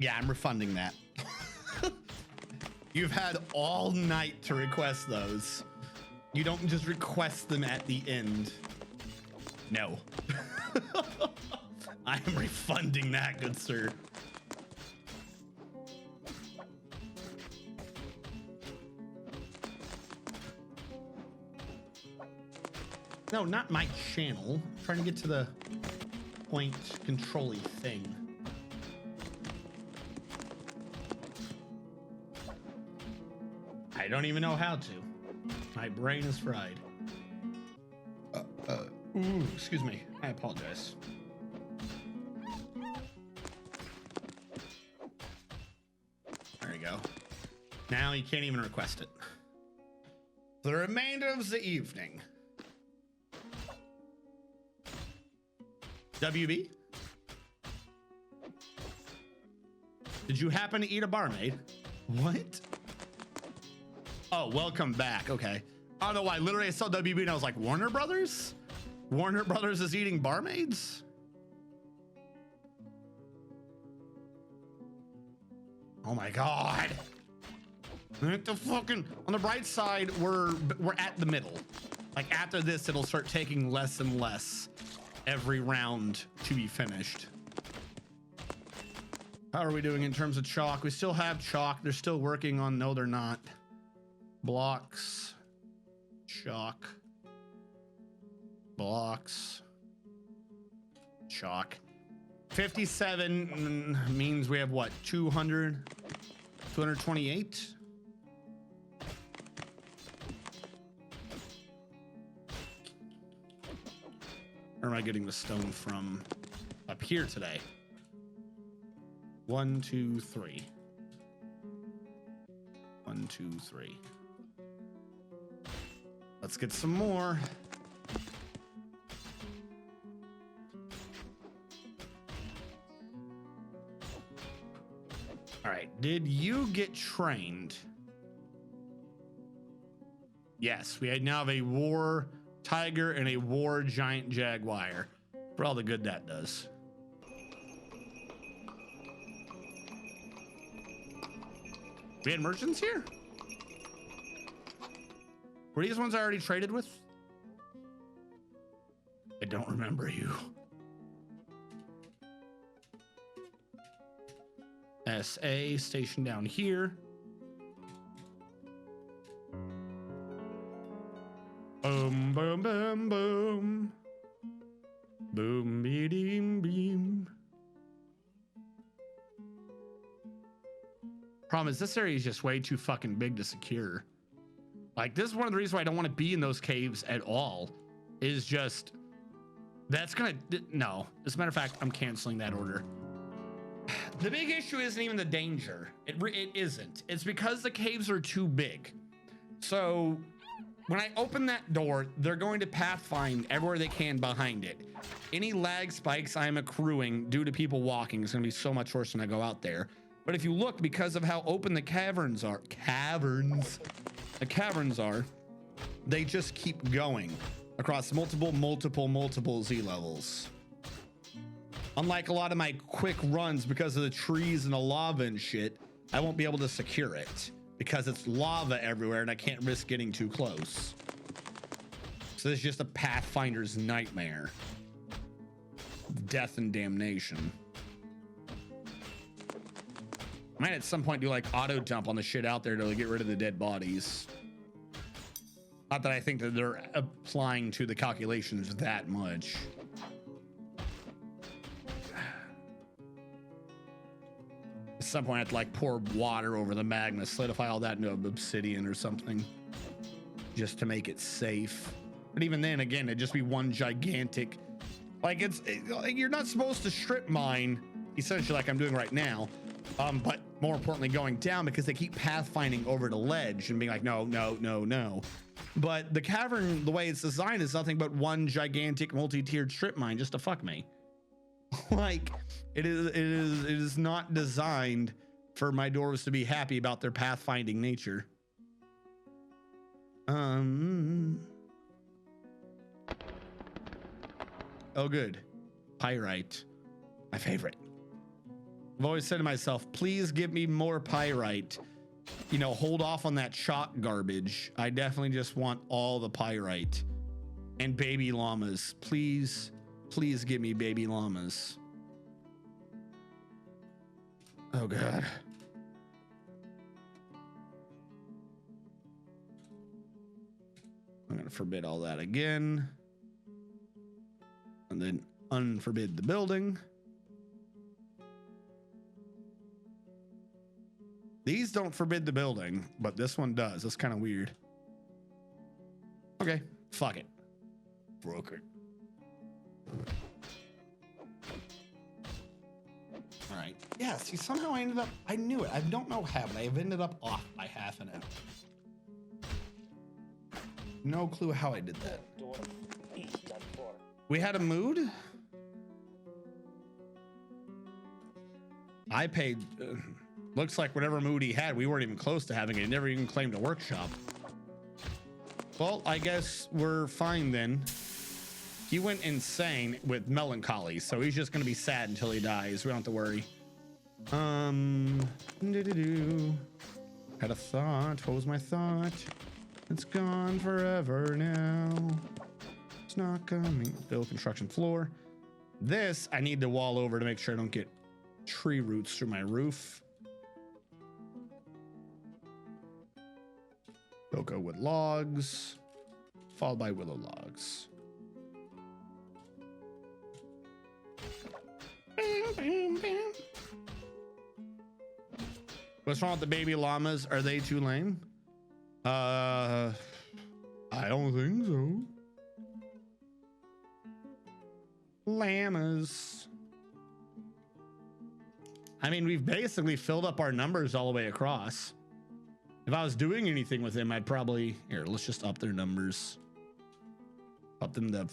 Yeah, I'm refunding that. You've had all night to request those. You don't just request them at the end. No. I am refunding that, good sir. No, not my channel. I'm trying to get to the point control-y thing. I don't even know how to. My brain is fried. Ooh, excuse me. I apologize. There you go. Now you can't even request it. For the remainder of the evening. WB? Did you happen to eat a barmaid? What? Oh, welcome back. Okay. I don't know why. Literally, I saw WB and I was like, Warner Brothers? Warner Brothers is eating barmaids? Oh my God. What the fucking, on the bright side, we're at the middle. Like after this, it'll start taking less and less every round to be finished. How are we doing in terms of chalk? We still have chalk. They're still working on, no, they're not. Blocks, chalk, blocks, chalk. 57 means we have what, 228? Where am I getting the stone from? Up here today. 1, 2, 3. 1, 2, 3. Let's get some more. All right, did you get trained? Yes, we now have a war tiger and a war giant jaguar for all the good that does. We had merchants here? Were these ones I already traded with? I don't remember you. SA station down here. Boom, boom, boom, boom. Boom, beam, beam. Problem is, this area is just way too fucking big to secure. Like, this is one of the reasons why I don't want to be in those caves at all. Is just, that's gonna, no. As a matter of fact, I'm canceling that order. The big issue isn't even the danger. It isn't. It's because the caves are too big. So when I open that door, they're going to pathfind everywhere they can behind it. Any lag spikes I'm accruing due to people walking is going to be so much worse when I go out there. But if you look, because of how open the caverns are, the caverns are, they just keep going across multiple Z levels. Unlike a lot of my quick runs, because of the trees and the lava and shit, I won't be able to secure it because it's lava everywhere and I can't risk getting too close. So this is just a Pathfinder's nightmare. Death and damnation. I might at some point do like auto dump on the shit out there to get rid of the dead bodies. Not that I think that they're applying to the calculations that much. At some point I have to like pour water over the magma, solidify all that into obsidian or something, just to make it safe. But even then, again, it'd just be one gigantic, like like you're not supposed to strip mine essentially like I'm doing right now. But more importantly, going down, because they keep pathfinding over the ledge and being like, no, no, no, no. But the cavern, the way it's designed, is nothing but one gigantic multi-tiered strip mine just to fuck me. Like it is not designed for my dwarves to be happy about their pathfinding nature. Oh, good. Pyrite, my favorite. I've always said to myself, please give me more pyrite. You know, hold off on that chalk garbage. I definitely just want all the pyrite and baby llamas. Please, please give me baby llamas. Oh God. I'm gonna forbid all that again. And then unforbid the building. These don't forbid the building, but this one does. That's kind of weird. Okay, fuck it. Broke it. All right. Yeah, see, somehow I ended up, I knew it. I don't know how, but I've ended up off by half an hour. No clue how I did that. We had a mood? I paid, looks like whatever mood he had, we weren't even close to having it. He never even claimed a workshop. Well, I guess we're fine then. He went insane with melancholy, so he's just gonna be sad until he dies. We don't have to worry. Had a thought. What was my thought? It's gone forever now. It's not coming. Build construction floor. This I need to wall over to make sure I don't get tree roots through my roof. They'll go with logs, followed by willow logs. Bam, bam, bam. What's wrong with the baby llamas? Are they too lame? I don't think so. Llamas. I mean, we've basically filled up our numbers all the way across. If I was doing anything with them, I'd probably, here, let's just up their numbers. Up them to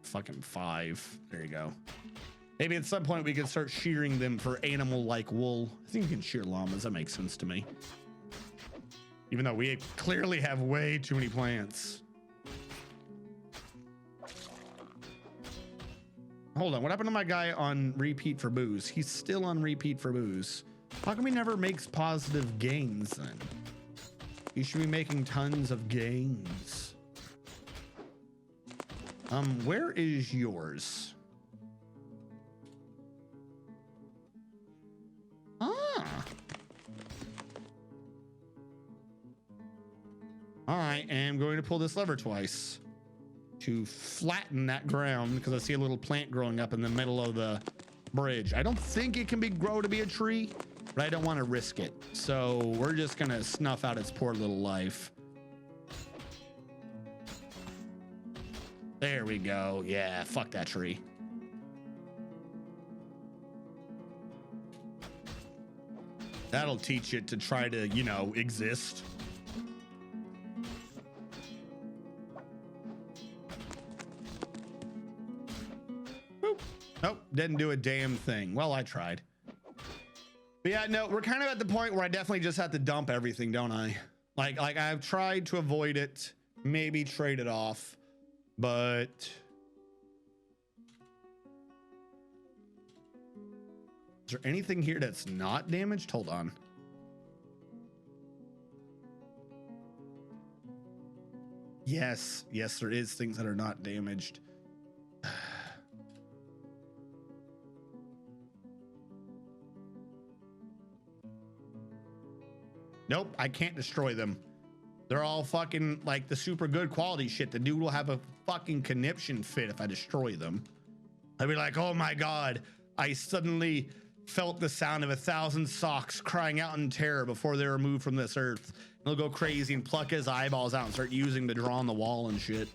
fucking 5. There you go. Maybe at some point we could start shearing them for animal-like wool. I think you can shear llamas. That makes sense to me. Even though we clearly have way too many plants. Hold on, what happened to my guy on repeat for booze? He's still on repeat for booze. How come he never makes positive gains then? You should be making tons of gains. Where is yours? Ah. I am going to pull this lever twice to flatten that ground because I see a little plant growing up in the middle of the bridge. I don't think it can grow to be a tree, but I don't want to risk it. So we're just gonna snuff out its poor little life. There we go. Yeah, fuck that tree. That'll teach it to try to, you know, exist. Boop. Nope, didn't do a damn thing. Well, I tried. But yeah, no, we're kind of at the point where I definitely just have to dump everything, don't I? Like I've tried to avoid it, maybe trade it off, but is there anything here that's not damaged? Hold on. Yes, yes, there is things that are not damaged. Nope, I can't destroy them. They're all fucking like the super good quality shit. The dude will have a fucking conniption fit if I destroy them. I'd be like, oh my God, I suddenly felt the sound of 1,000 socks crying out in terror before they were removed from this earth. And he'll go crazy and pluck his eyeballs out and start using to draw on the wall and shit.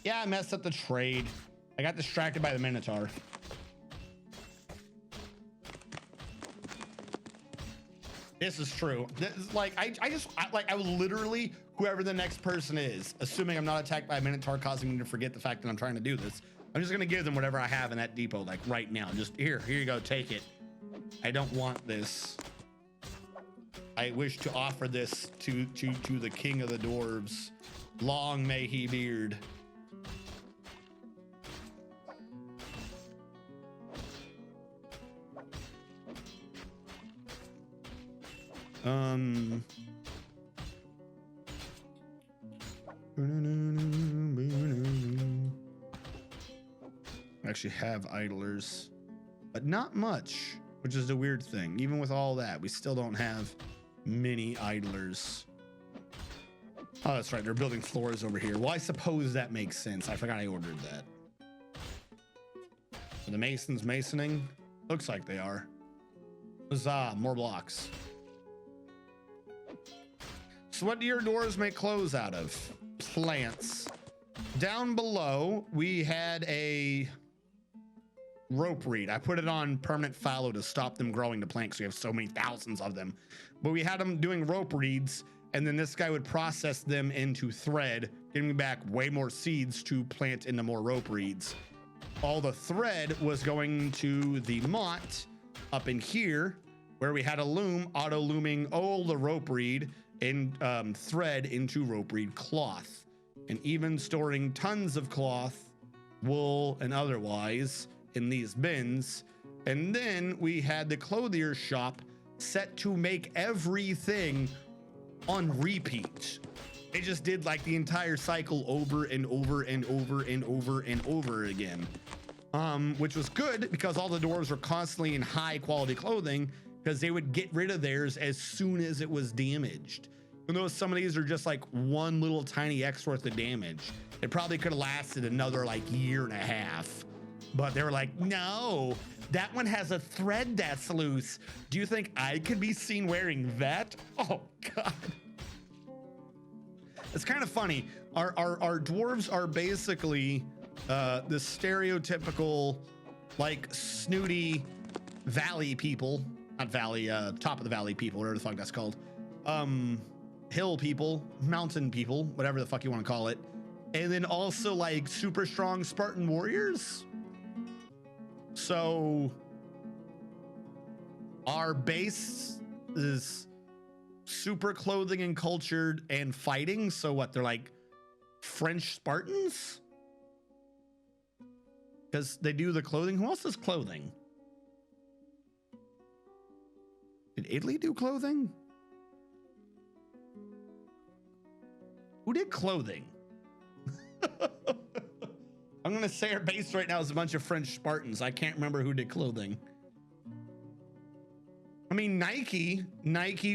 Yeah, I messed up the trade. I got distracted by the Minotaur. This is true. This is like I will literally, whoever the next person is, assuming I'm not attacked by a Minotaur causing me to forget the fact that I'm trying to do this, I'm just gonna give them whatever I have in that depot, like right now. Just here you go, take it. I don't want this. I wish to offer this to the king of the dwarves. Long may he beard. Actually have idlers, but not much, which is the weird thing. Even with all that, we still don't have many idlers. Oh, that's right. They're building floors over here. Well, I suppose that makes sense. I forgot I ordered that. Are the masons masoning? Looks like they are. Huzzah, more blocks. So what do your doors make clothes out of? Plants. Down below, we had a rope reed. I put it on permanent fallow to stop them growing to plant because we have so many thousands of them. But we had them doing rope reeds, and then this guy would process them into thread, giving me back way more seeds to plant into more rope reeds. All the thread was going to the mott up in here, where we had a loom, auto looming all the rope reed and thread into rope reed cloth, and even storing tons of cloth, wool and otherwise, in these bins. And then we had the clothier shop set to make everything on repeat. It just did like the entire cycle over and over and over and over and over again, which was good because all the dwarves were constantly in high quality clothing because they would get rid of theirs as soon as it was damaged. Even though some of these are just like one little tiny X worth of damage, it probably could have lasted another like year and a half. But they were like, no, that one has a thread that's loose. Do you think I could be seen wearing that? Oh God. It's kind of funny. Our dwarves are basically the stereotypical like snooty valley people, not valley, top of the valley people, whatever the fuck that's called. Hill people, mountain people, whatever the fuck you want to call it. And then also like super strong Spartan warriors. So our base is super clothing and cultured and fighting. So what, they're like French Spartans? Because they do the clothing. Who else does clothing? Did Italy do clothing? Who did clothing? I'm gonna say our base right now is a bunch of French Spartans. I can't remember who did clothing. I mean, Nike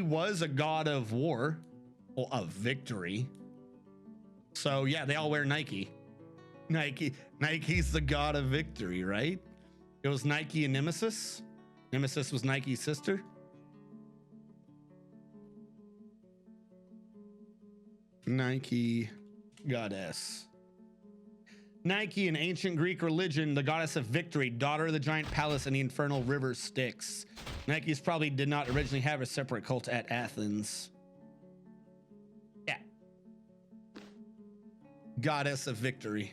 was a god of war, or of victory. So yeah, they all wear Nike's the god of victory, right? It was Nike and Nemesis. Nemesis was Nike's sister. Nike goddess. Nike, in ancient Greek religion, the goddess of victory, daughter of the giant palace and the infernal river Styx. Nike's probably did not originally have a separate cult at Athens. Yeah. Goddess of victory.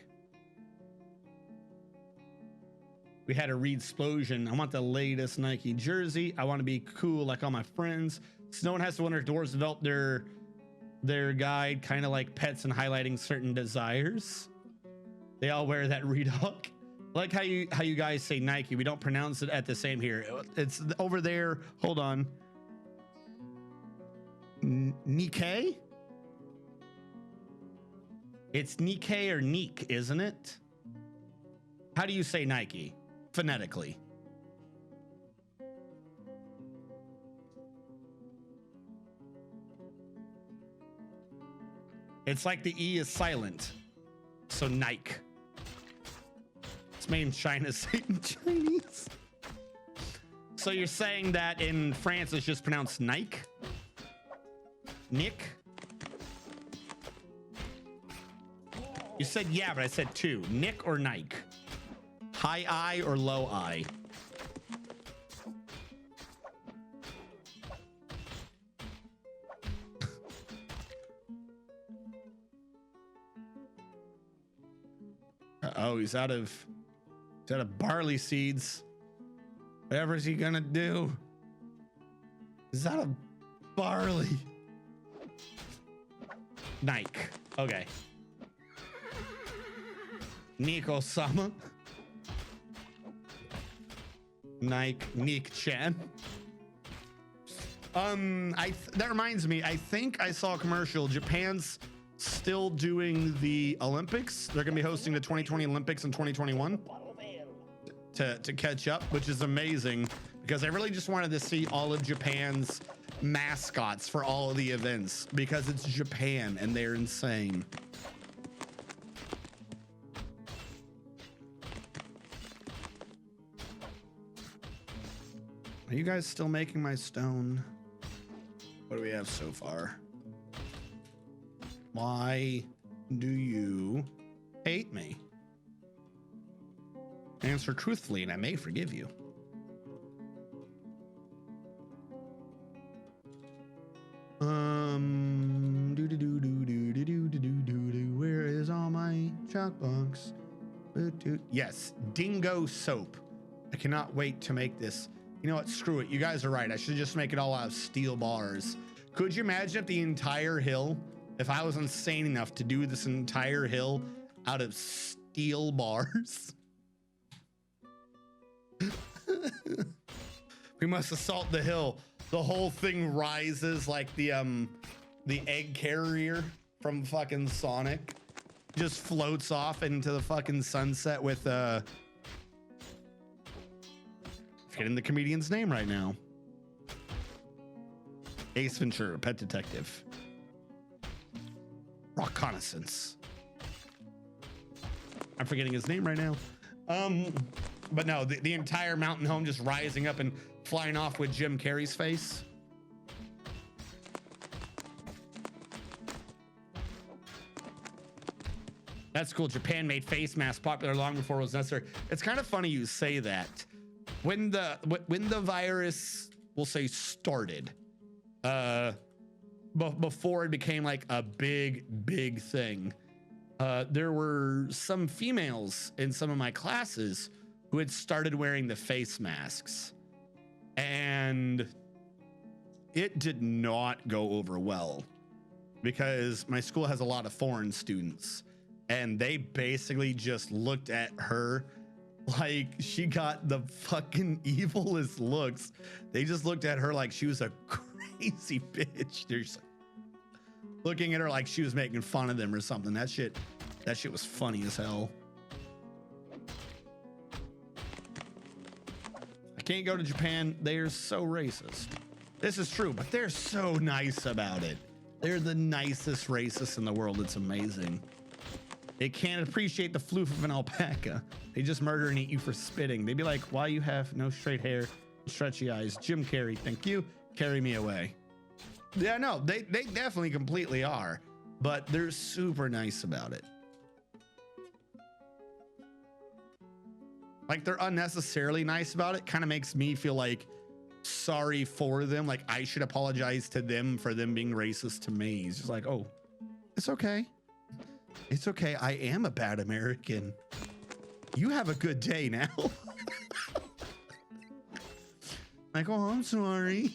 We had a Reed-splosion. I want the latest Nike jersey. I want to be cool like all my friends. So no one has to wonder if dwarves develop their guide kind of like pets and highlighting certain desires. They all wear that Reebok. Like how you guys say Nike. We don't pronounce it at the same here. It's over there. Hold on. Nikkei? It's Nikkei or Neek, isn't it? How do you say Nike phonetically? It's like the E is silent. So Nike. It's made in China, Satan Chinese. So you're saying that in France it's just pronounced Nike? Nick? You said yeah, but I said two. Nick or Nike? High I or low I? Oh, he's out of barley seeds. Whatever is he gonna do? He's out of barley. Nike. Okay. Nico-sama. Nike Chan. That reminds me, I think I saw a commercial. Japan's still doing the Olympics. They're gonna be hosting the 2020 Olympics in 2021 to catch up, which is amazing because I really just wanted to see all of Japan's mascots for all of the events because it's Japan and they're insane. Are you guys still making my stone? What do we have so far? Why do you hate me? Answer truthfully and I may forgive you. Where is all my chalkbox? Yes, dingo soap. I cannot wait to make this. You know what? Screw it. You guys are right. I should just make it all out of steel bars. Could you imagine if the entire hill, if I was insane enough to do this entire hill out of steel bars? We must assault the hill. The whole thing rises like the egg carrier from fucking Sonic. Just floats off into the fucking sunset with forgetting the comedian's name right now. Ace Ventura, Pet Detective. Reconnaissance. I'm forgetting his name right now. But no, the entire mountain home just rising up and flying off with Jim Carrey's face. That's cool. Japan made face masks popular long before it was necessary. It's kind of funny you say that. When the virus, we'll say, started, before it became like a big thing, there were some females in some of my classes who had started wearing the face masks, and it did not go over well because my school has a lot of foreign students, and they basically just looked at her like she got the fucking evilest looks. They just looked at her like she was a crazy bitch. They're just looking at her like she was making fun of them or something. That shit was funny as hell. I can't go to Japan. They're so racist. This is true, but they're so nice about it. They're the nicest racists in the world. It's amazing. They can't appreciate the floof of an alpaca. They just murder and eat you for spitting. They'd be like, why you have no straight hair, stretchy eyes? Jim Carrey, thank you. Carry me away. Yeah, no, they definitely completely are, but they're super nice about it. Like, they're unnecessarily nice about it. Kind of makes me feel like sorry for them. Like I should apologize to them for them being racist to me. It's just like, oh, it's okay. It's okay. I am a bad American. You have a good day now. Like, oh, I'm sorry.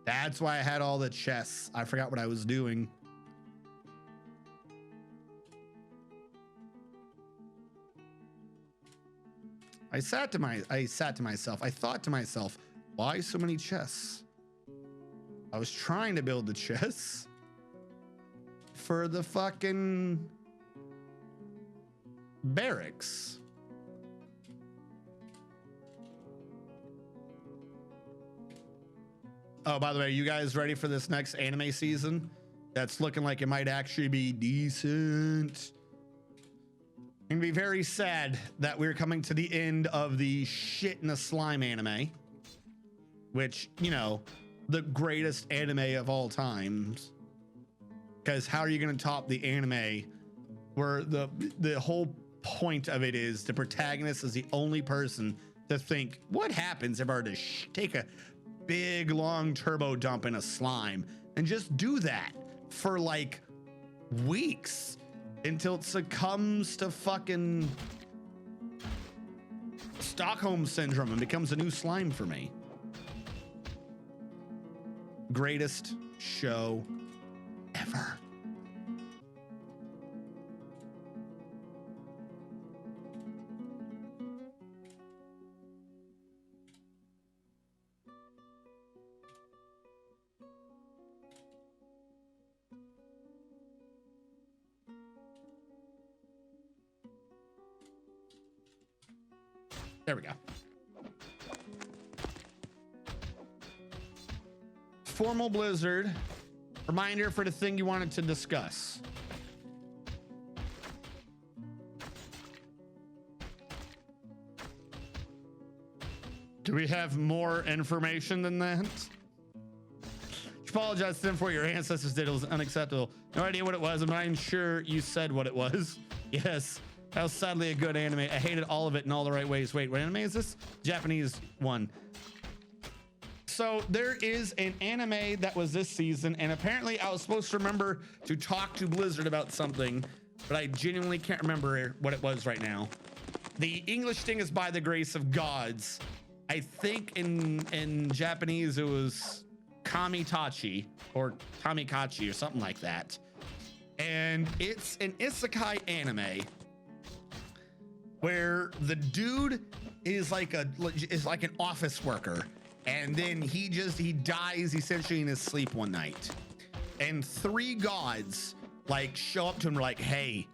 That's why I had all the chests. I forgot what I was doing. I thought to myself, why so many chests? I was trying to build the chests for the fucking barracks. Oh, by the way, you guys ready for this next anime season? That's looking like it might actually be decent. I'm gonna be very sad that we're coming to the end of the shit in a slime anime, which, you know, the greatest anime of all times. Because how are you gonna top the anime where the whole point of it is the protagonist is the only person to think, what happens if I were to take a big long turbo dump in a slime, and just do that for like weeks until it succumbs to fucking Stockholm syndrome and becomes a new slime for me. Greatest show ever. There we go. Formal Blizzard. Reminder for the thing you wanted to discuss. Do we have more information than that? Apologize to them for what your ancestors did. It was unacceptable. No idea what it was. I'm not even sure you said what it was. Yes, that was sadly a good anime. I hated all of it in all the right ways. Wait, what anime is this? Japanese one. So there is an anime that was this season, and apparently I was supposed to remember to talk to Blizzard about something, but I genuinely can't remember what it was right now. The English thing is by the grace of gods. I think in Japanese it was Kamitachi or Tamikachi or something like that. And it's an isekai anime where the dude is like an office worker, and then he dies essentially in his sleep one night. And three gods like show up to him like, hey,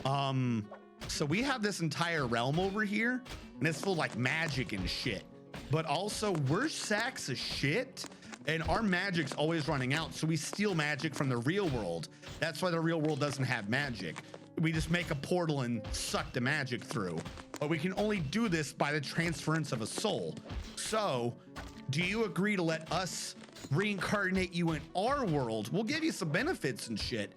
so we have this entire realm over here and it's full of like magic and shit, but also we're sacks of shit and our magic's always running out, so we steal magic from the real world. That's why the real world doesn't have magic. We just make a portal and suck the magic through, but we can only do this by the transference of a soul. So do you agree to let us reincarnate you in our world? We'll give you some benefits and shit,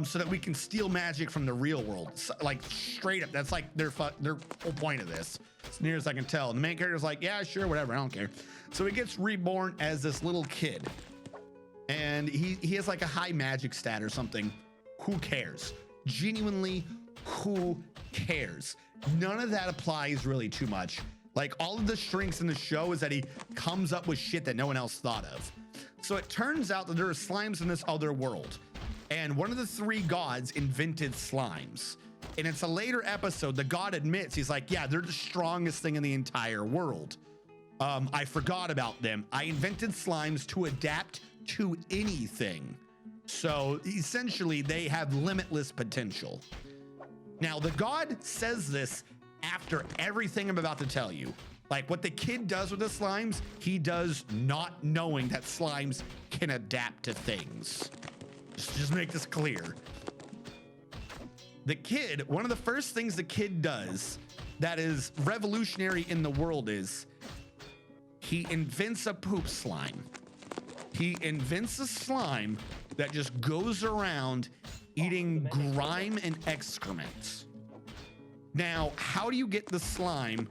so that we can steal magic from the real world. So, like straight up, that's like their whole point of this, as near as I can tell. And the main character's like, yeah, sure, whatever, I don't care. So he gets reborn as this little kid, and he has like a high magic stat or something. Who cares? Genuinely, who cares? None of that applies really too much. Like, all of the strengths in the show is that he comes up with shit that no one else thought of. So it turns out that there are slimes in this other world, and one of the three gods invented slimes. And it's a later episode, the god admits, he's like, yeah, they're the strongest thing in the entire world. I forgot about them. I invented slimes to adapt to anything. So essentially they have limitless potential. Now the god says this after everything I'm about to tell you. Like what the kid does with the slimes, he does not knowing that slimes can adapt to things. Just make this clear. The kid, one of the first things the kid does that is revolutionary in the world is he invents a poop slime. He invents a slime that just goes around eating grime and excrement. Now, how do you get the slime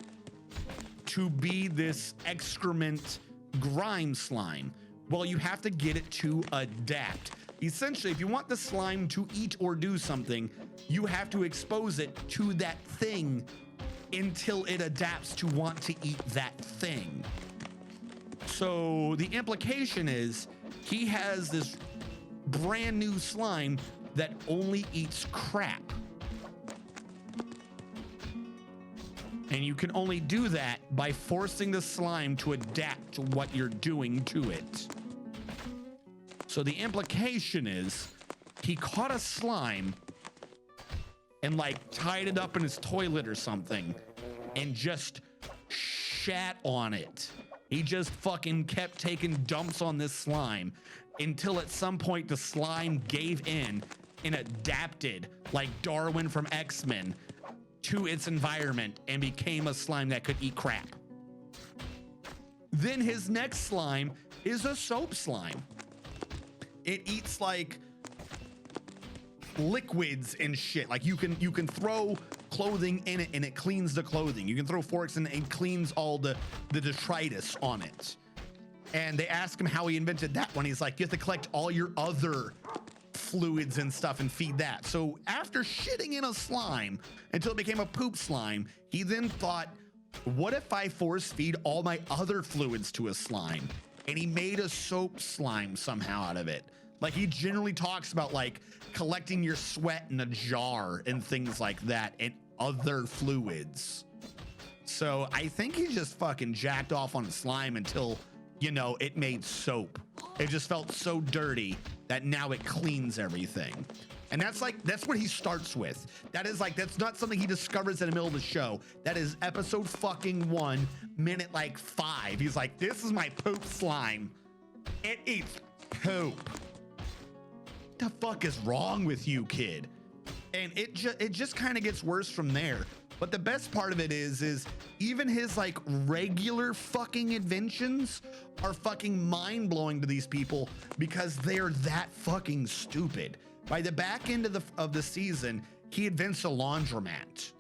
to be this excrement grime slime? Well, you have to get it to adapt. Essentially, if you want the slime to eat or do something, you have to expose it to that thing until it adapts to want to eat that thing. So the implication is he has this brand new slime that only eats crap. And you can only do that by forcing the slime to adapt to what you're doing to it. So the implication is he caught a slime and like tied it up in his toilet or something and just shat on it. He just fucking kept taking dumps on this slime until at some point the slime gave in and adapted like Darwin from X-Men to its environment and became a slime that could eat crap. Then his next slime is a soap slime. It eats like liquids and shit. Like you can throw clothing in it and it cleans the clothing. You can throw forks in it and cleans all the detritus on it. And they ask him how he invented that one. He's like, you have to collect all your other fluids and stuff and feed that. So after shitting in a slime until it became a poop slime, he then thought, what if I force feed all my other fluids to a slime? And he made a soap slime somehow out of it. Like he generally talks about like collecting your sweat in a jar and things like that and other fluids. So I think he just fucking jacked off on slime until, you know, it made soap. It just felt so dirty that now it cleans everything. And that's what he starts with. That is like, that's not something he discovers in the middle of the show. That is episode fucking 1, minute like 5. He's like, this is my poop slime. It eats poop. What the fuck is wrong with you, kid? And it just kind of gets worse from there. But the best part of it is even his like regular fucking inventions are fucking mind blowing to these people because they're that fucking stupid. By the back end of the season, he invents a laundromat,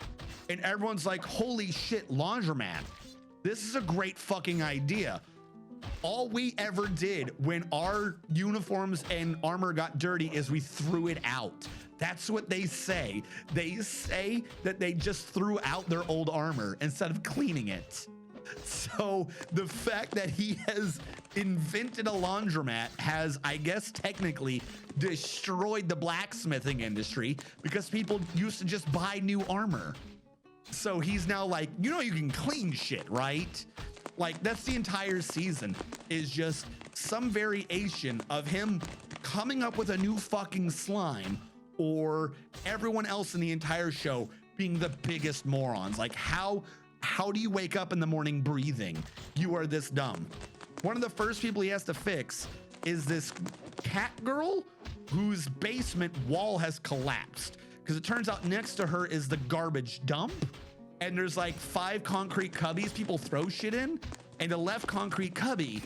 and everyone's like, "Holy shit, laundromat! This is a great fucking idea." All we ever did when our uniforms and armor got dirty is we threw it out. That's what they say. They say that they just threw out their old armor instead of cleaning it. So the fact that he has invented a laundromat has, I guess, technically destroyed the blacksmithing industry because people used to just buy new armor. So he's now like, you know, you can clean shit, right? Like, that's the entire season, is just some variation of him coming up with a new fucking slime, or everyone else in the entire show being the biggest morons. Like, how do you wake up in the morning breathing? You are this dumb. One of the first people he has to fix is this cat girl whose basement wall has collapsed, because it turns out next to her is the garbage dump. And there's like 5 concrete cubbies people throw shit in, and the left concrete cubby,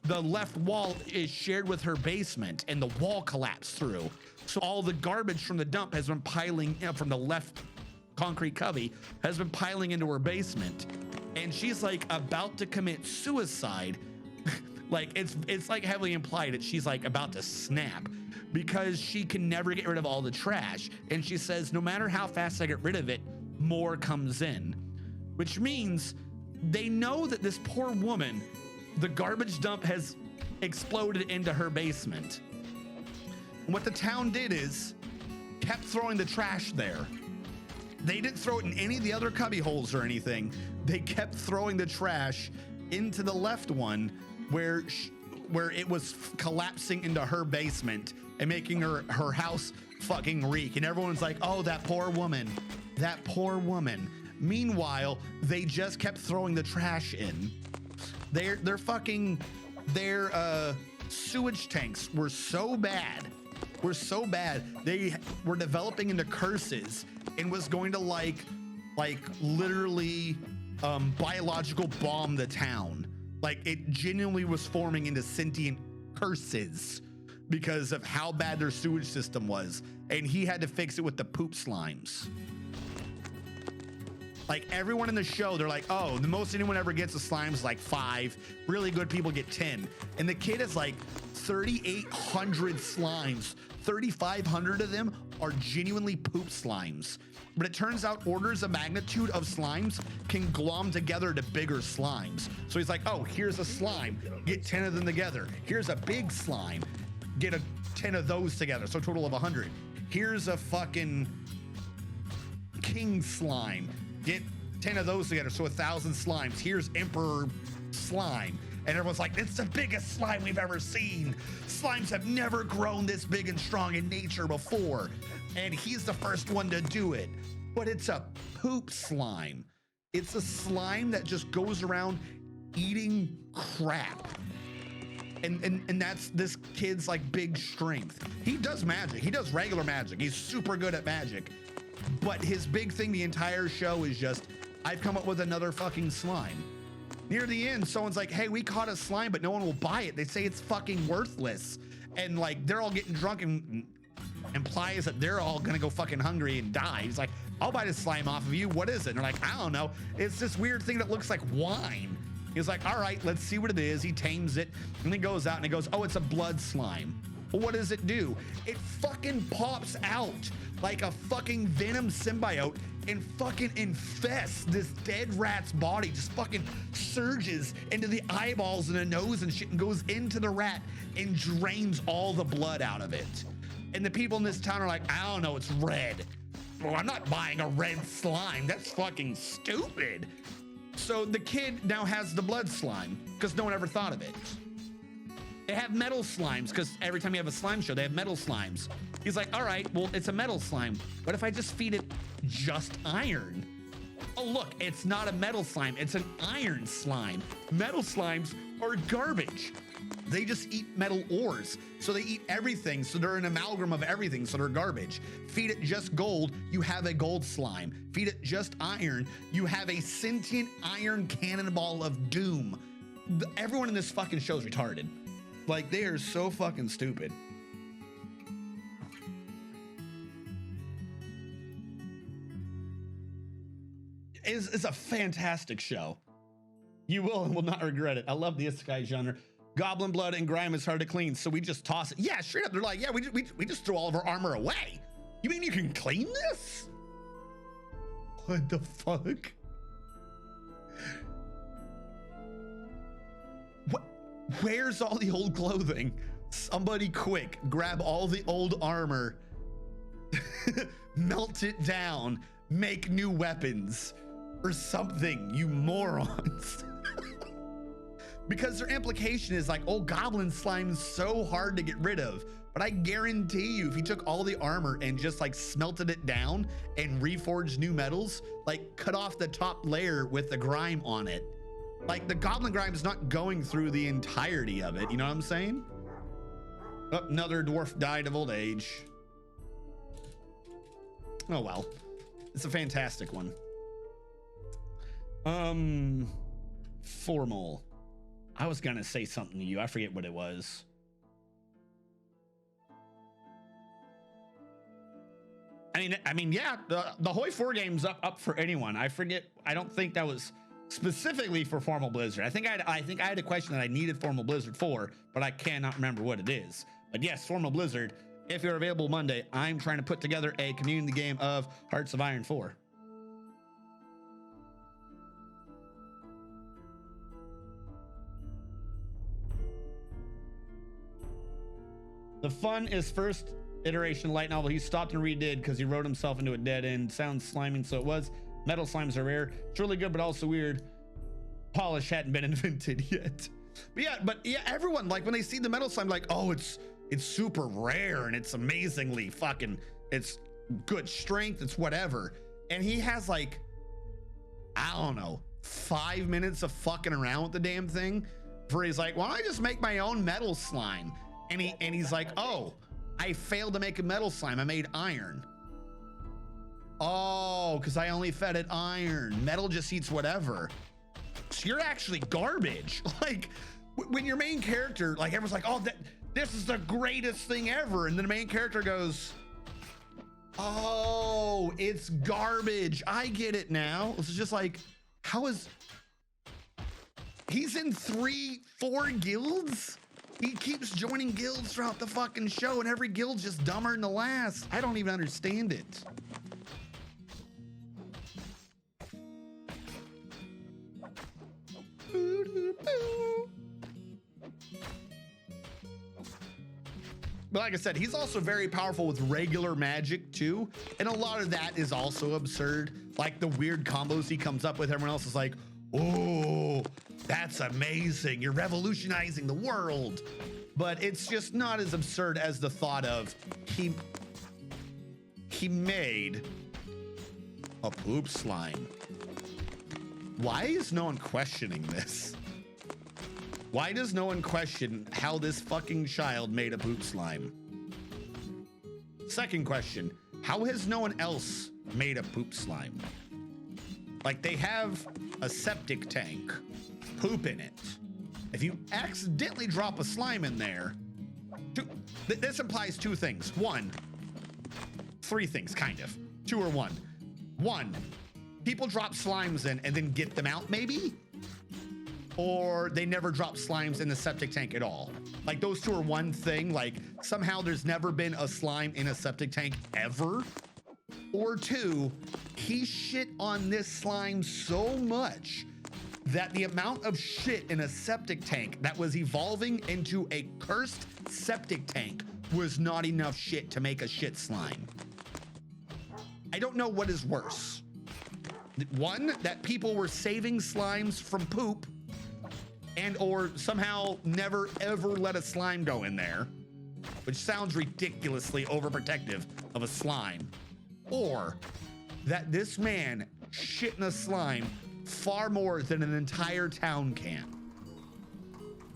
the left wall is shared with her basement, and the wall collapsed through. So all the garbage from the dump has been piling, from the left concrete cubby has been piling into her basement, and she's like about to commit suicide. Like, it's like heavily implied that she's like about to snap because she can never get rid of all the trash, and she says no matter how fast I get rid of it, more comes in, which means they know that this poor woman, the garbage dump has exploded into her basement. And what the town did is kept throwing the trash there. They didn't throw it in any of the other cubby holes or anything. They kept throwing the trash into the left one where it was collapsing into her basement and making her house fucking reek. And everyone's like, oh, that poor woman. That poor woman. Meanwhile, they just kept throwing the trash in. Their sewage tanks were so bad. They were developing into curses and was going to like literally biological bomb the town. Like, it genuinely was forming into sentient curses because of how bad their sewage system was. And he had to fix it with the poop slimes. Like, everyone in the show, they're like, oh, the most anyone ever gets of slimes is like 5. Really good people get 10. And the kid is like 3,800 slimes. 3,500 of them are genuinely poop slimes. But it turns out orders of magnitude of slimes can glom together to bigger slimes. So he's like, oh, here's a slime. Get 10 of them together. Here's a big slime. Get 10 of those together. So a total of 100. Here's a fucking king slime. Get 10 of those together, so 1,000 slimes. Here's Emperor Slime. And everyone's like, it's the biggest slime we've ever seen. Slimes have never grown this big and strong in nature before. And he's the first one to do it. But it's a poop slime. It's a slime that just goes around eating crap. And that's this kid's like big strength. He does magic. He does regular magic. He's super good at magic. But his big thing the entire show is just, I've come up with another fucking slime. Near the end, someone's like, hey, we caught a slime, but no one will buy it. They say it's fucking worthless. And like, they're all getting drunk and implies that they're all gonna go fucking hungry and die. He's like, I'll buy this slime off of you. What is it? And they're like, I don't know. It's this weird thing that looks like wine. He's like, all right, let's see what it is. He tames it and he goes out and he goes, oh, it's a blood slime. Well, what does it do? It fucking pops out like a fucking venom symbiote and fucking infests this dead rat's body, just fucking surges into the eyeballs and the nose and shit and goes into the rat and drains all the blood out of it. And the people in this town are like, I don't know, it's red. Well, I'm not buying a red slime. That's fucking stupid. So the kid now has the blood slime because no one ever thought of it. They have metal slimes because every time you have a slime show, they have metal slimes. He's like, all right, well, it's a metal slime. What if I just feed it just iron? Oh, look, it's not a metal slime. It's an iron slime. Metal slimes are garbage. They just eat metal ores. So they eat everything. So they're an amalgam of everything. So they're garbage. Feed it just gold, you have a gold slime. Feed it just iron, you have a sentient iron cannonball of doom. Everyone in this fucking show is retarded. Like, they are so fucking stupid. It's a fantastic show. You will and will not regret it. I love the isekai genre. Goblin blood and grime is hard to clean, so we just toss it. Yeah, straight up, they're like, yeah, we just throw all of our armor away. You mean you can clean this? What the fuck? What? Where's all the old clothing? Somebody quick, grab all the old armor, melt it down, make new weapons or something, you morons. Because their implication is like, oh, goblin slime's so hard to get rid of. But I guarantee you, if you took all the armor and just like smelted it down and reforged new metals, like cut off the top layer with the grime on it, like the goblin grime is not going through the entirety of it. You know what I'm saying? Oh, another dwarf died of old age. Oh, well, it's a fantastic one. Formal. I was gonna say something to you. I forget what it was. I mean, yeah, the Hoi 4 game's up for anyone. I forget. I don't think that was specifically for Formal Blizzard. I think I had a question that I needed Formal Blizzard for, but I cannot remember what it is. But yes, Formal Blizzard. If you're available Monday, I'm trying to put together a community game of Hearts of Iron 4. The fun is first iteration light novel he stopped and redid because he wrote himself into a dead end. Sounds sliming, so it was. Metal slimes are rare. It's really good, but also weird. Polish hadn't been invented yet. But yeah, everyone, like when they see the metal slime, like, oh, it's super rare and it's amazingly fucking, it's good strength, it's whatever. And he has like, I don't know, 5 minutes of fucking around with the damn thing where he's like, why don't I just make my own metal slime? And he's like, oh, I failed to make a metal slime. I made iron. Oh, because I only fed it iron. Metal just eats whatever. So you're actually garbage. Like when your main character, like everyone's like, oh, this is the greatest thing ever. And then the main character goes, oh, it's garbage. I get it now. It's just like, how is, he's in 3-4 guilds? He keeps joining guilds throughout the fucking show, and every guild's just dumber than the last. I don't even understand it. But like I said, he's also very powerful with regular magic too. And a lot of that is also absurd. Like the weird combos he comes up with, everyone else is like, oh, that's amazing. You're revolutionizing the world. But it's just not as absurd as the thought of he made a poop slime. Why is no one questioning this? Why does no one question how this fucking child made a poop slime? Second question, how has no one else made a poop slime? Like they have a septic tank, poop in it. If you accidentally drop a slime in there, this implies two things. Three things, kind of. Two or one. One, people drop slimes in and then get them out, maybe? Or they never drop slimes in the septic tank at all. Like those two are one thing. Like somehow there's never been a slime in a septic tank ever. Or two, he shit on this slime so much that the amount of shit in a septic tank that was evolving into a cursed septic tank was not enough shit to make a shit slime. I don't know what is worse. One, that people were saving slimes from poop, and or somehow never ever let a slime go in there, which sounds ridiculously overprotective of a slime, or that this man shit in a slime far more than an entire town can.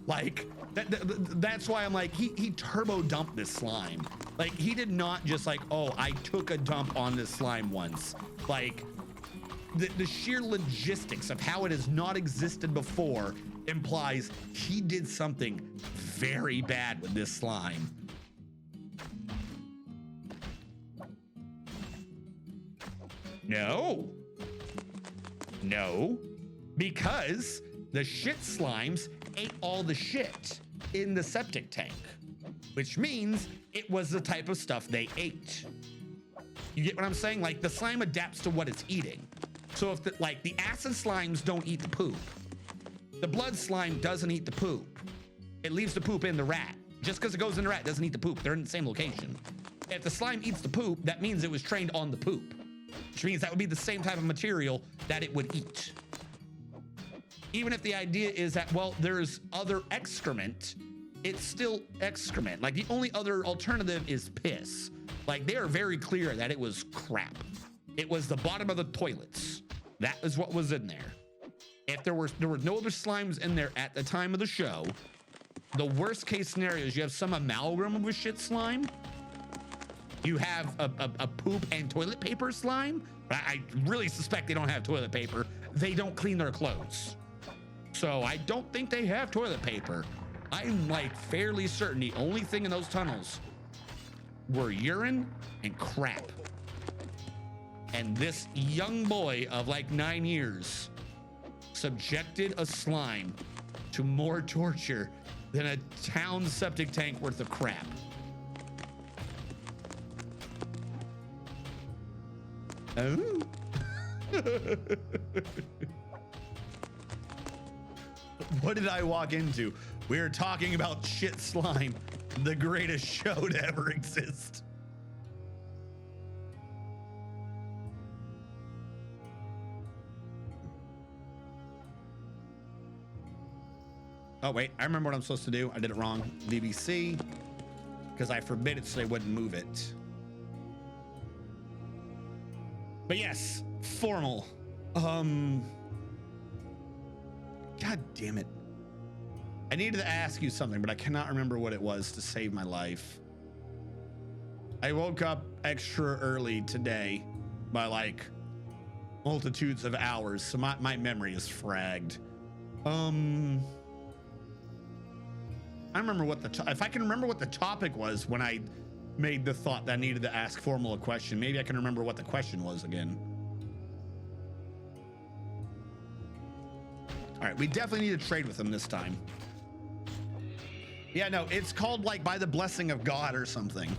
Like that's why I'm like, he turbo dumped this slime. Like, he did not just like, oh, I took a dump on this slime once. Like, the sheer logistics of how it has not existed before implies he did something very bad with this slime. No, because the shit slimes ate all the shit in the septic tank, which means it was the type of stuff they ate. You get what I'm saying? Like, the slime adapts to what it's eating. So if the acid slimes don't eat the poop, the blood slime doesn't eat the poop. It leaves the poop in the rat. Just because it goes in the rat doesn't eat the poop. They're in the same location. If the slime eats the poop, that means it was trained on the poop, which means that would be the same type of material that it would eat. Even if the idea is that, well, there's other excrement, it's still excrement. Like, the only other alternative is piss. Like, they are very clear that it was crap. It was the bottom of the toilets. That is what was in there. If there were no other slimes in there at the time of the show, the worst case scenario is you have some amalgam of a shit slime. You have a poop and toilet paper slime. I really suspect they don't have toilet paper. They don't clean their clothes. So I don't think they have toilet paper. I'm like fairly certain the only thing in those tunnels were urine and crap. And this young boy of like 9 years subjected a slime to more torture than a town septic tank worth of crap. Oh. What did I walk into? We're talking about shit slime, the greatest show to ever exist. Oh wait, I remember what I'm supposed to do. I did it wrong. DBC, because I forbid it so they wouldn't move it. But yes, formal. God damn it. I needed to ask you something, but I cannot remember what it was to save my life. I woke up extra early today by like multitudes of hours, so my memory is fragged. I remember what if I can remember what the topic was when I made the thought that I needed to ask formal a question. Maybe I can remember what the question was again. All right, we definitely need to trade with him this time. Yeah, no, it's called like by the blessing of God or something.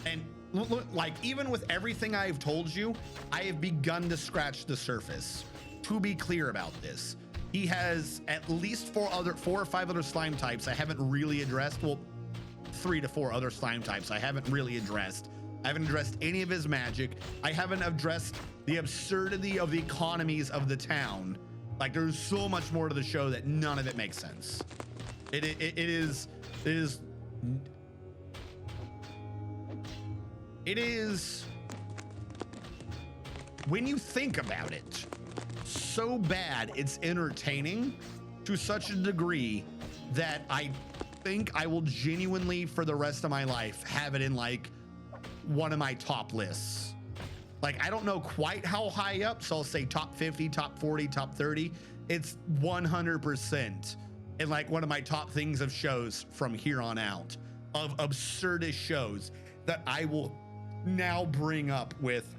And look, like, even with everything I've told you, I have begun to scratch the surface. To be clear about this, he has at least four or five other slime types I haven't really addressed. Well, 3 to 4 other slime types I haven't really addressed. I haven't addressed any of his magic. I haven't addressed the absurdity of the economies of the town. Like, there's so much more to the show that none of it makes sense. It is when you think about it, so bad it's entertaining to such a degree that I think I will genuinely, for the rest of my life, have it in like one of my top lists. Like, I don't know quite how high up, so I'll say top 50, top 40, top 30. It's 100% in like one of my top things of shows from here on out, of absurdist shows that I will now bring up with,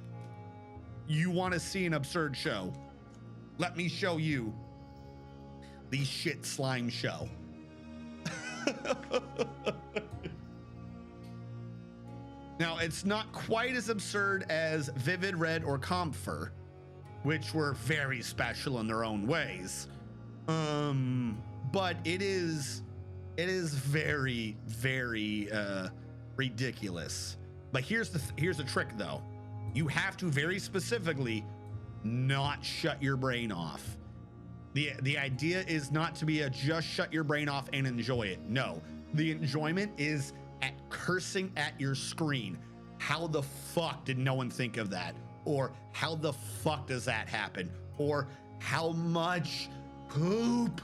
you want to see an absurd show? Let me show you the shit slime show. Now, it's not quite as absurd as Vivid Red or Comfer, which were very special in their own ways. But it is very, very ridiculous. But here's the trick though. You have to very specifically not shut your brain off. The idea is not to be a just shut your brain off and enjoy it. No, the enjoyment is at cursing at your screen. How the fuck did no one think of that? Or how the fuck does that happen? Or how much poop?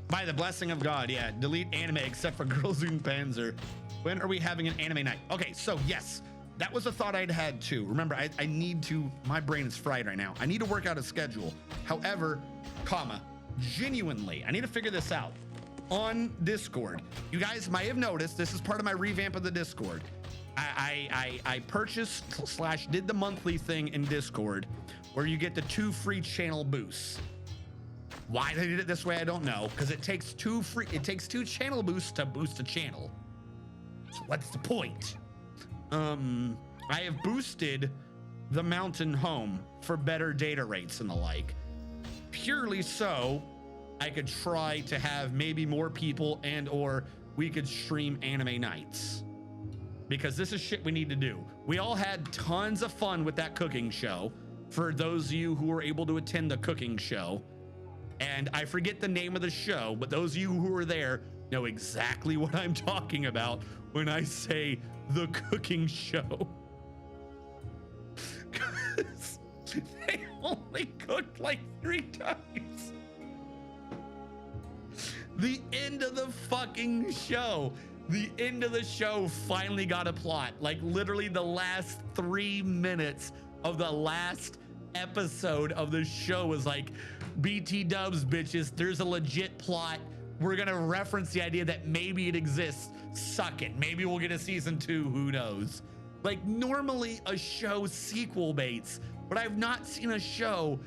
By the blessing of God, yeah. Delete anime except for Girls Zoom Panzer. When are we having an anime night? Okay, so yes, that was a thought I'd had too. Remember, I need to, my brain is fried right now. I need to work out a schedule. However, genuinely, I need to figure this out on Discord. You guys might have noticed this is part of my revamp of the Discord. I purchased / did the monthly thing in Discord where you get the 2 free channel boosts. Why they did it this way, I don't know, because it takes 2 channel boosts to boost a channel. So what's the point? I have boosted the mountain home for better data rates and the like, purely so I could try to have maybe more people and or we could stream anime nights, because this is shit we need to do. We all had tons of fun with that cooking show. For those of you who were able to attend the cooking show, and I forget the name of the show, but those of you who were there know exactly what I'm talking about when I say the cooking show. They only cooked like 3 times. The end of the fucking show. The end of the show finally got a plot. Like literally the last 3 minutes of the last episode of the show was like, BT dubs, bitches, there's a legit plot. We're gonna reference the idea that maybe it exists. Suck it. Maybe we'll get a season 2, who knows? Like normally a show sequel baits, but I've not seen a show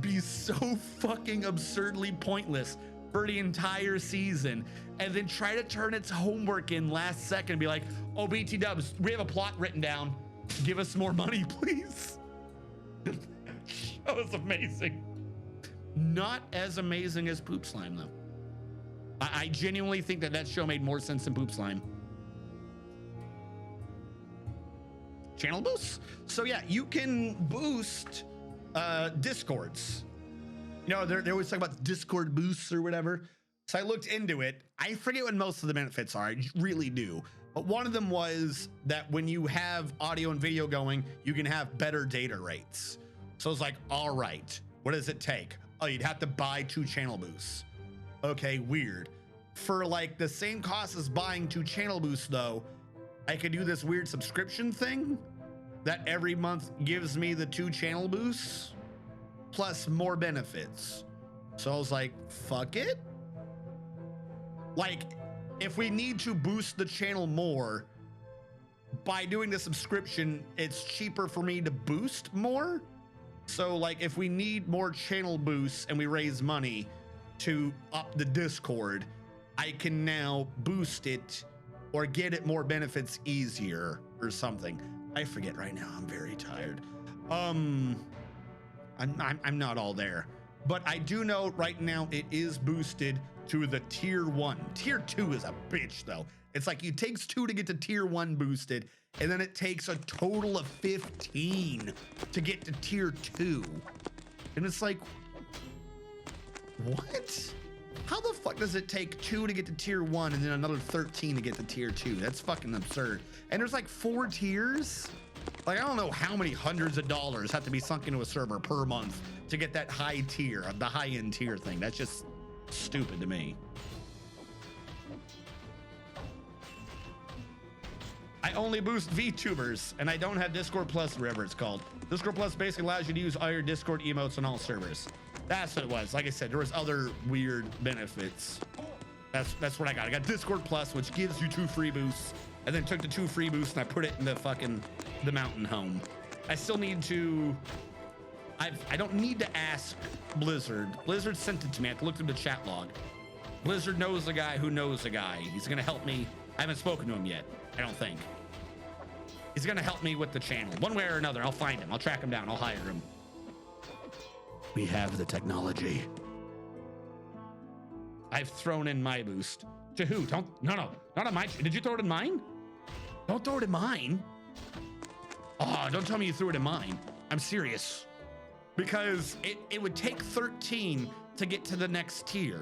be so fucking absurdly pointless for the entire season and then try to turn its homework in last second and be like, oh, BT dubs, we have a plot written down. Give us more money, please. That was amazing. Not as amazing as Poop Slime though. I genuinely think that show made more sense than Poop Slime. Channel boosts. So yeah, you can boost Discords. You know, they always talk about Discord boosts or whatever. So I looked into it. I forget what most of the benefits are. I really do. But one of them was that when you have audio and video going, you can have better data rates. So I was like, all right, what does it take? Oh, you'd have to buy 2 channel boosts. Okay, weird. For like the same cost as buying 2 channel boosts though, I could do this weird subscription thing that every month gives me the 2 channel boosts plus more benefits. So I was like, fuck it. Like, if we need to boost the channel more by doing the subscription, it's cheaper for me to boost more. So like if we need more channel boosts and we raise money to up the Discord, I can now boost it or get it more benefits easier or something. I forget right now. I'm very tired. I'm not all there, but I do know right now it is boosted to the tier 1. Tier 2 is a bitch though. It's like it takes 2 to get to tier 1 boosted, and then it takes a total of 15 to get to tier 2. And it's like, what? How the fuck does it take 2 to get to tier 1 and then another 13 to get to tier 2? That's fucking absurd. And there's like 4 tiers. Like, I don't know how many hundreds of dollars have to be sunk into a server per month to get that high tier, the high end tier thing. That's just stupid to me. I only boost VTubers, and I don't have Discord Plus, whatever it's called. Discord Plus basically allows you to use all your Discord emotes on all servers. That's what it was. Like I said, there was other weird benefits. That's what I got. I got Discord Plus, which gives you 2 free boosts, and then took the 2 free boosts and I put it in the mountain home. I still need to. I don't need to ask Blizzard. Blizzard sent it to me. I have to look through the chat log. Blizzard knows a guy who knows a guy. He's gonna help me. I haven't spoken to him yet, I don't think. He's gonna help me with the channel. One way or another, I'll find him. I'll track him down. I'll hire him. We have the technology. I've thrown in my boost. To who? Don't, no, not on my, did you throw it in mine? Don't throw it in mine. Oh, don't tell me you threw it in mine. I'm serious. Because it would take 13 to get to the next tier.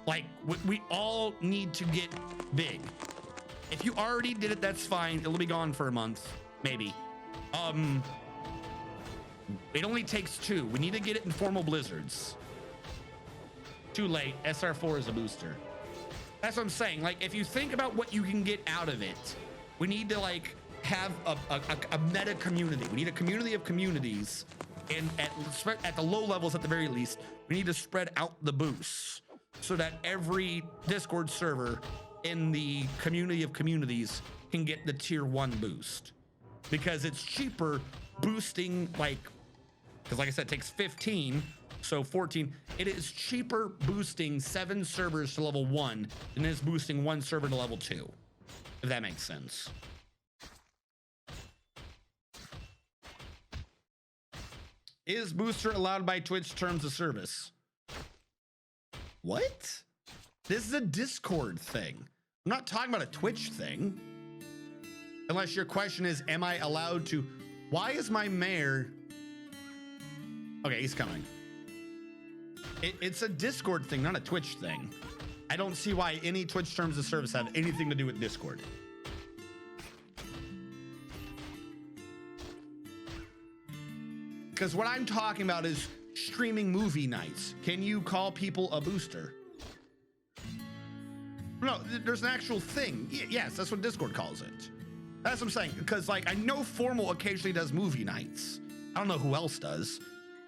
Like, we all need to get big. If you already did it, that's fine. It'll be gone for a month, maybe. It only takes 2. We need to get it in formal blizzards. Too late. SR4 is a booster. That's what I'm saying. Like, if you think about what you can get out of it, we need to like have a meta community. We need a community of communities, and at the low levels at the very least, we need to spread out the boosts so that every Discord server in the community of communities can get the tier 1 boost, because it's cheaper boosting, like, because like I said, it takes 15, so 14. It is cheaper boosting 7 servers to level 1 than it is boosting 1 server to level 2, if that makes sense. Is booster allowed by Twitch terms of service? What? This is a Discord thing. I'm not talking about a Twitch thing. Unless your question is, am I allowed to? Why is my mayor? Okay, he's coming. It's a Discord thing, not a Twitch thing. I don't see why any Twitch terms of service have anything to do with Discord. Because what I'm talking about is streaming movie nights. Can you call people a booster? No, there's an actual thing. Yes, that's what Discord calls it. That's what I'm saying. Because like, I know Formal occasionally does movie nights. I don't know who else does.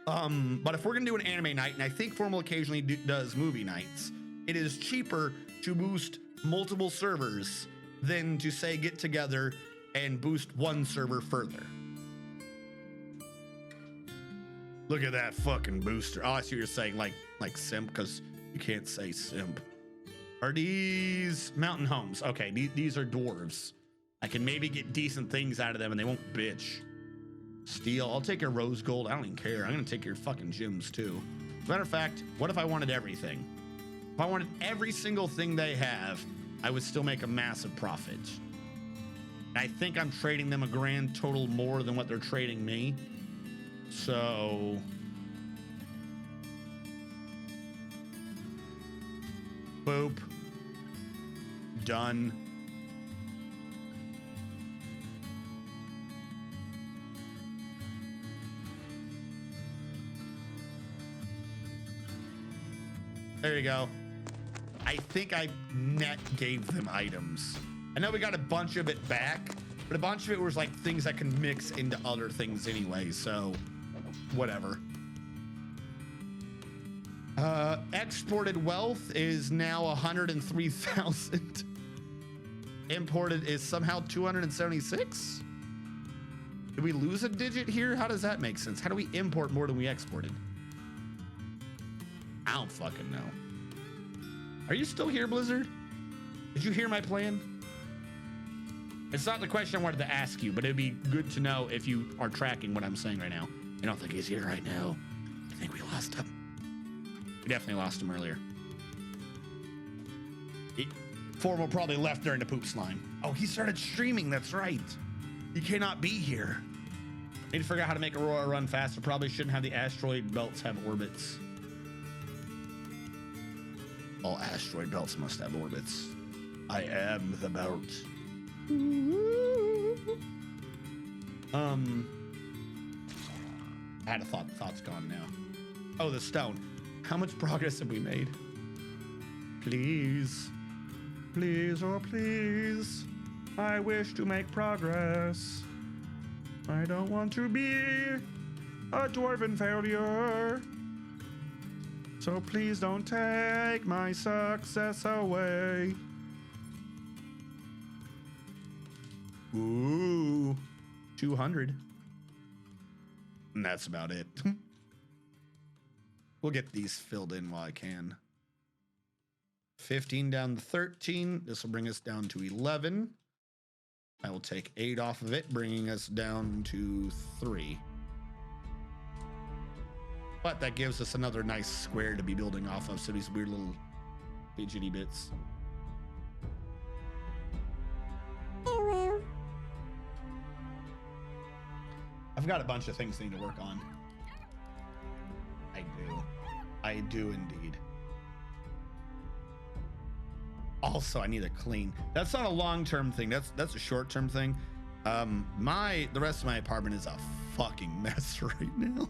But if we're gonna do an anime night, and I think Formal occasionally does movie nights, it is cheaper to boost multiple servers than to say get together and boost 1 server further. Look at that fucking booster. Oh, I see what you're saying, like simp, because you can't say simp. Are these mountain homes? Okay, these are dwarves. I can maybe get decent things out of them and they won't bitch. Steel, I'll take your rose gold. I don't even care. I'm gonna take your fucking gems too. Matter of fact, what if I wanted everything? If I wanted every single thing they have, I would still make a massive profit. I think I'm trading them a grand total more than what they're trading me. So boop. Done. There you go. I think I net gave them items. I know we got a bunch of it back, but a bunch of it was like things that can mix into other things anyway, so whatever. Exported wealth is now 103,000. Imported is somehow 276. Did we lose a digit here? How does that make sense? How do we import more than we exported? I don't fucking know. Are you still here, Blizzard? Did you hear my plan? It's not the question I wanted to ask you, but it'd be good to know if you are tracking what I'm saying right now. I don't think he's here right now. I think we lost him. We definitely lost him earlier. Formal probably left during the poop slime. Oh, he started streaming, that's right. He cannot be here. Need to figure out how to make Aurora run faster. Probably shouldn't have the asteroid belts have orbits. All asteroid belts must have orbits. I am the belt. I had a thought. The thought's gone now. Oh, the stone. How much progress have we made? Please. Please, oh please. I wish to make progress. I don't want to be a dwarven failure. So please don't take my success away. Ooh, 200. And that's about it. We'll get these filled in while I can. 15 down to 13. This will bring us down to 11. I will take 8 off of it, bringing us down to 3. But that gives us another nice square to be building off of, so these weird little fidgety bits. got a bunch of things I need to work on. I do indeed. Also, I need to clean. That's not a long-term thing. That's a short-term thing. The rest of my apartment is a fucking mess right now.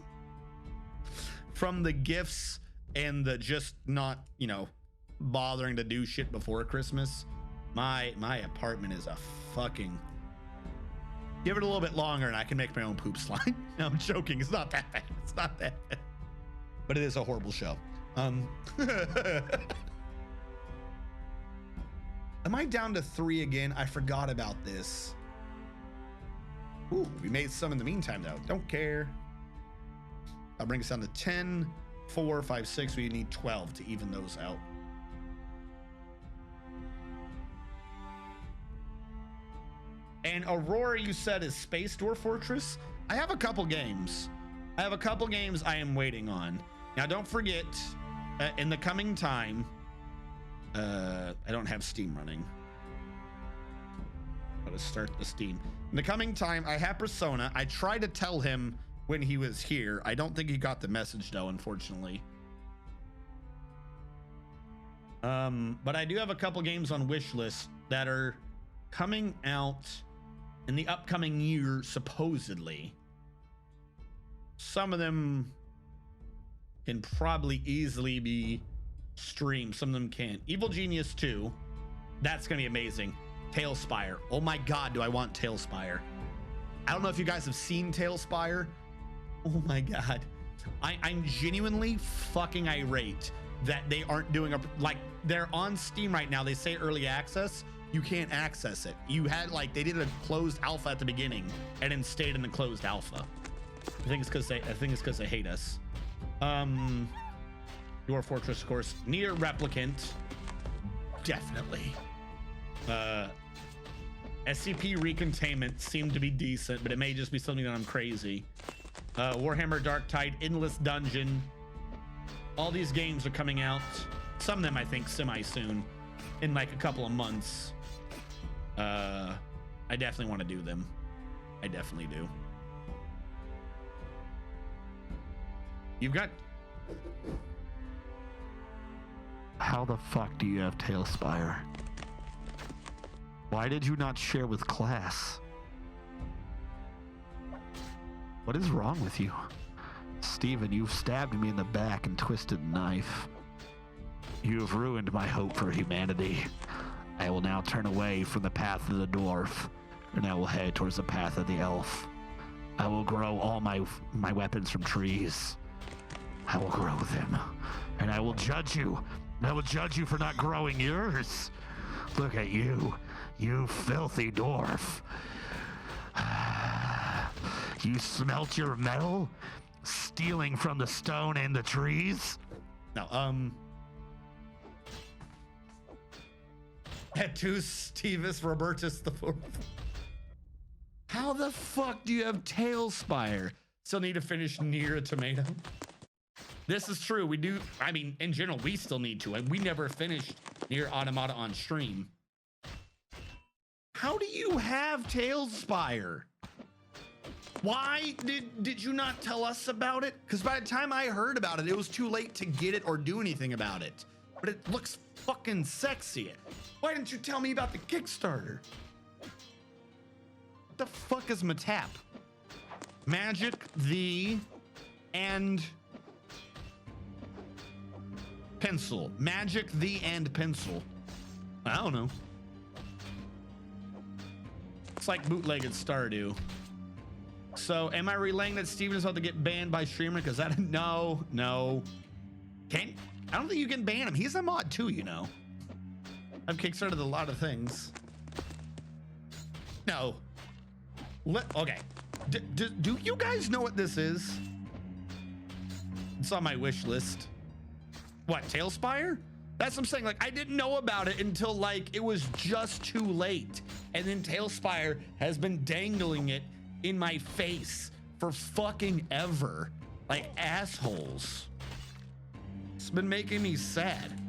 From the gifts and the just not, you know, bothering to do shit before Christmas, my apartment is a fucking. Give it a little bit longer and I can make my own poop slime. No, I'm joking. It's not that bad. It's not that bad. But it is a horrible show. Am I down to 3 again? I forgot about this. Ooh, we made some in the meantime though. Don't care. I'll bring us down to 10, 4, 5, 6. We need 12 to even those out. And Aurora, you said, is Space Dwarf Fortress? I have a couple games. I am waiting on. Now, don't forget, in the coming time, I don't have Steam running. I'll just start the Steam. In the coming time, I have Persona. I tried to tell him when he was here. I don't think he got the message though, unfortunately. But I do have a couple games on wish list that are coming out in the upcoming year, supposedly. Some of them can probably easily be streamed. Some of them can't. Evil Genius 2, that's gonna be amazing. Tailspire, oh my god, do I want Tailspire. I don't know if you guys have seen Tailspire. Oh my god, I'm genuinely fucking irate that they aren't doing a, like, they're on Steam right now. They say early access, you can't access it. You had, like, they did a closed alpha at the beginning and then stayed in the closed alpha. I think it's because they hate us. Your Fortress, of course. Nier Replicant, definitely. SCP Recontainment seemed to be decent, but it may just be something that I'm crazy. Warhammer Dark Tide, Endless Dungeon. All these games are coming out. Some of them, I think, semi-soon, in like a couple of months. I definitely want to do them. I definitely do. You've got... How the fuck do you have Tailspire? Why did you not share with class? What is wrong with you? Steven, you've stabbed me in the back and twisted the knife. You have ruined my hope for humanity. I will now turn away from the path of the dwarf, and I will head towards the path of the elf. I will grow all my weapons from trees. I will grow them, and I will judge you. I will judge you for not growing yours. Look at you, you filthy dwarf. You smelt your metal, stealing from the stone and the trees. No, Etus Stevis Robertus the Fourth. How the fuck do you have Tailspire? Still need to finish Nier a Tomato. This is true. We do. I mean, in general, we still need to. And we never finished Nier Automata on stream. How do you have Tailspire? Why did you not tell us about it? Because by the time I heard about it, it was too late to get it or do anything about it. But it looks fucking sexy. Why didn't you tell me about the Kickstarter? What the fuck is Matap? Magic, and Pencil. Magic, and Pencil. I don't know. It's like bootlegged Stardew. So, am I relaying that Steven is about to get banned by streamer? Because that, no. I don't think you can ban him. He's a mod too, you know. I've kickstarted a lot of things. No. Okay. Do you guys know what this is? It's on my wish list. What, Tailspire? That's what I'm saying. Like, I didn't know about it until, like, it was just too late. And then Tailspire has been dangling it in my face for fucking ever. Like, assholes. It's been making me sad.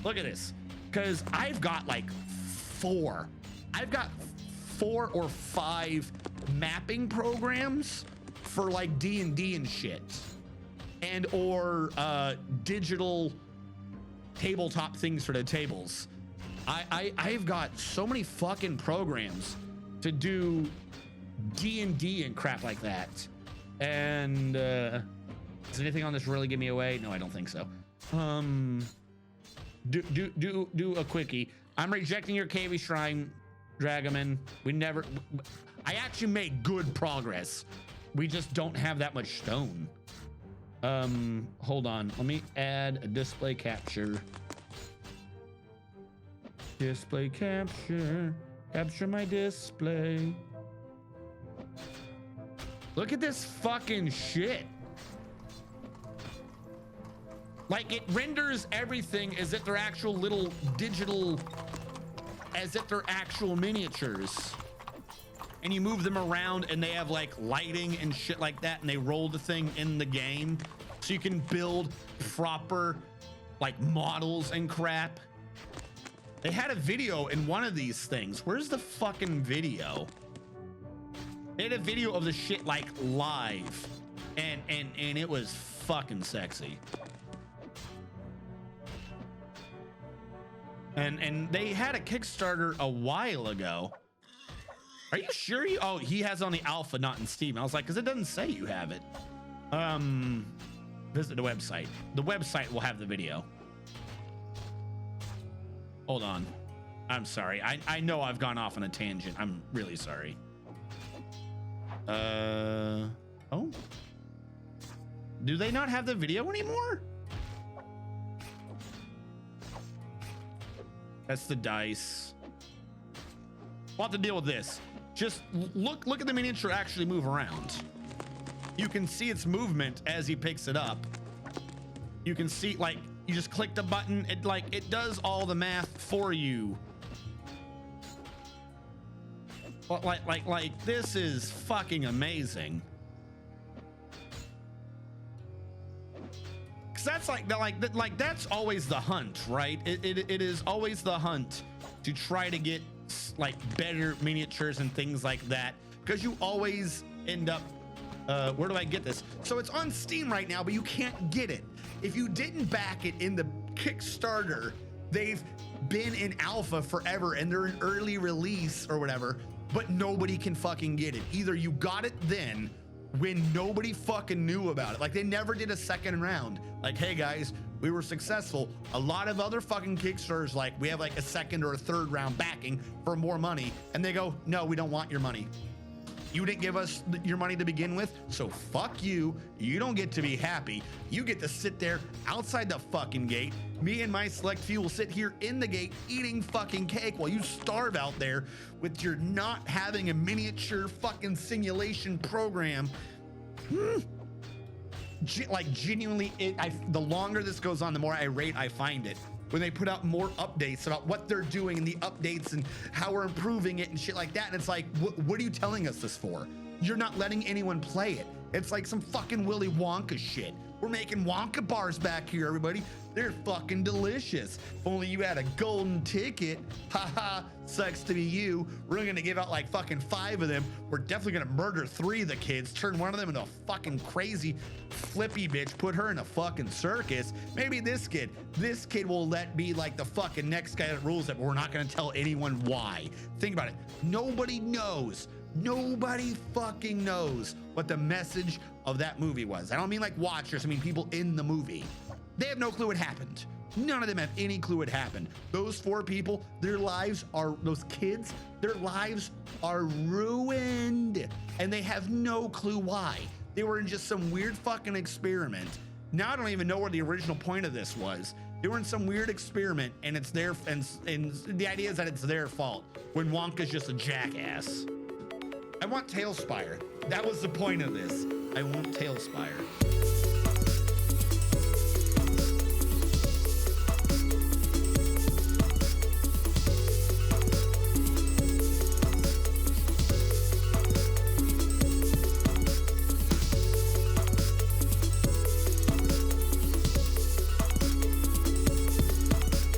Look at this. Because I've got like 4 or 5 mapping programs for like D&D and shit, and or digital tabletop things for the tables. I've got so many fucking programs to do D&D and crap like that. And does anything on this really give me away? No, I don't think so. Do a quickie. I'm rejecting your KV Shrine, Dragaman. I actually made good progress. We just don't have that much stone. Hold on. Let me add a display capture. Display capture. Capture my display. Look at this fucking shit. Like, it renders everything as if they're actual little digital, as if they're actual miniatures. And you move them around and they have like lighting and shit like that, and they roll the thing in the game. So you can build proper like models and crap. They had a video in one of these things. Where's the fucking video? They had a video of the shit like live, and it was fucking sexy. And they had a Kickstarter a while ago. Are you sure he has on the alpha, not in Steam? I was like, because it doesn't say you have it. Visit the website. The website will have the video. Hold on. I'm sorry. I know I've gone off on a tangent. I'm really sorry. Oh. Do they not have the video anymore? That's the dice. We'll have to deal with this. Just look at the miniature actually move around. You can see its movement as he picks it up. You can see, like, you just click the button, it does all the math for you. But like this is fucking amazing. Cause that's like that's always the hunt, right? It is always the hunt to try to get like better miniatures and things like that, because you always end up where do I get this? So it's on Steam right now, but you can't get it if you didn't back it in the Kickstarter. They've been in alpha forever and they're an early release or whatever, but nobody can fucking get it. Either you got it then when nobody fucking knew about it, like they never did a second round, like, hey guys, we were successful. A lot of other fucking Kickstarters, like, we have like a second or a third round backing for more money, and they go, no, we don't want your money. You didn't give us your money to begin with, so fuck you. You don't get to be happy. You get to sit there outside the fucking gate. Me and my select few will sit here in the gate eating fucking cake while you starve out there with your not having a miniature fucking simulation program. Like, genuinely, the longer this goes on, the more irate I find it. When they put out more updates about what they're doing and the updates and how we're improving it and shit like that. And it's like, what are you telling us this for? You're not letting anyone play it. It's like some fucking Willy Wonka shit. We're making Wonka bars back here, everybody. They're fucking delicious. If only you had a golden ticket. Haha, sucks to be you. We're gonna give out like fucking 5 of them. We're definitely gonna murder 3 of the kids, turn one of them into a fucking crazy flippy bitch, put her in a fucking circus. Maybe this kid will let be like the fucking next guy that rules it, but we're not gonna tell anyone why. Think about it. Nobody knows. Nobody fucking knows what the message of that movie was. I don't mean like watchers, I mean people in the movie. They have no clue what happened. None of them have any clue what happened. Those 4 people, those kids, their lives are ruined, and they have no clue why. They were in just some weird fucking experiment. Now I don't even know what the original point of this was. They were in some weird experiment, and it's their, and the idea is that it's their fault when Wonka's just a jackass. I want Tailspire. That was the point of this. I want Tailspire.